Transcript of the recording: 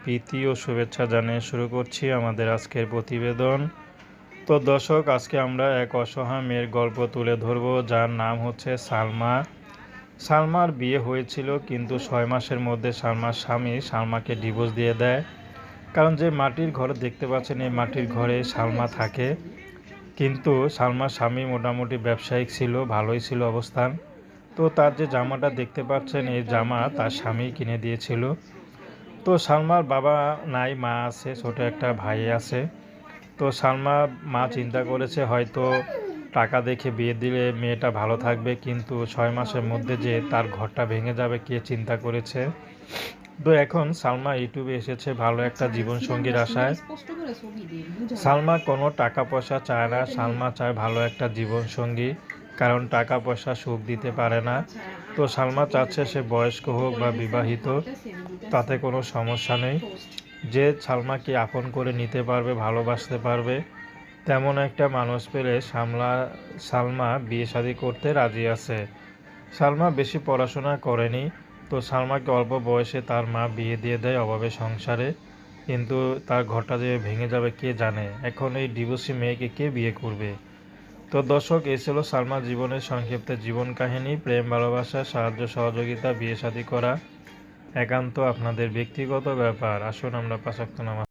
প্রীতি ও শুভেচ্ছা জানিয়ে শুরু করছি আমাদের আজকের প্রতিবেদন। তো দর্শক, আজকে আমরা এক অসহায় মেয়ের গল্প তুলে ধরব, যার নাম হচ্ছে সালমা। সালমার বিয়ে হয়েছিল, কিন্তু 6 মাসের মধ্যে সালমার স্বামী সালমাকে ডিভোর্স দিয়ে দেয়। কারণ যে মাটির ঘর দেখতে পাচ্ছেন, এই মাটির ঘরে সালমা থাকে। কিন্তু সালমার স্বামী মোটামুটি ব্যবসায়িক ছিল, ভালোই ছিল অবস্থান। তো তার যে জামাটা দেখতে পাচ্ছেন, এই জামা তার স্বামী কিনে দিয়েছিল। তো সালমার বাবা নাই, মা আছে, ছোট একটা ভাই আছে। তো সালমার মা চিন্তা করেছে হয়তো টাকা দেখে বিয়ে দিলে মেয়েটা ভালো থাকবে, কিন্তু 6 মাসের মধ্যে যে তার ঘরটা ভেঙে যাবে কে চিন্তা করেছে। তো এখন সালমা ইউটিউবে এসেছে ভালো একটা জীবনসঙ্গীর আশায়। সালমা কোনো টাকা পয়সা চায় না, সালমা চায় ভালো একটা জীবনসঙ্গী, কারণ টাকা পয়সা সুখ দিতে পারে না। তো সালমা চাচ্ছে সে বয়স্ক হোক বা বিবাহিত, তাতে কোনো সমস্যা নেই। যে সালমাকে আপন করে নিতে পারবে, ভালোবাসতে পারবে, তেমন একটা মানুষ পেলে সালমা বিয়ে শাদী করতে রাজি আছে। সালমা বেশি পড়াশোনা করেনি, তো সালমাকে অল্প বয়সে তার মা বিয়ে দিয়ে দেয় অভাবে সংসারে। কিন্তু তার ঘরটা যে ভেঙে যাবে কে জানে। এখন এই ডিভোর্সি মেয়েকে কে বিয়ে করবে। তো দর্শক, এই ছিল সালমার জীবনের সংক্ষিপ্ত জীবন কাহিনী। প্রেম, ভালোবাসা, সাহায্য সহযোগিতা, বিয়ে শাদী করা একান্ত আপনাদের ব্যক্তিগত ব্যাপার। আসুন আমরা 5 ওয়াক্ত নামাজ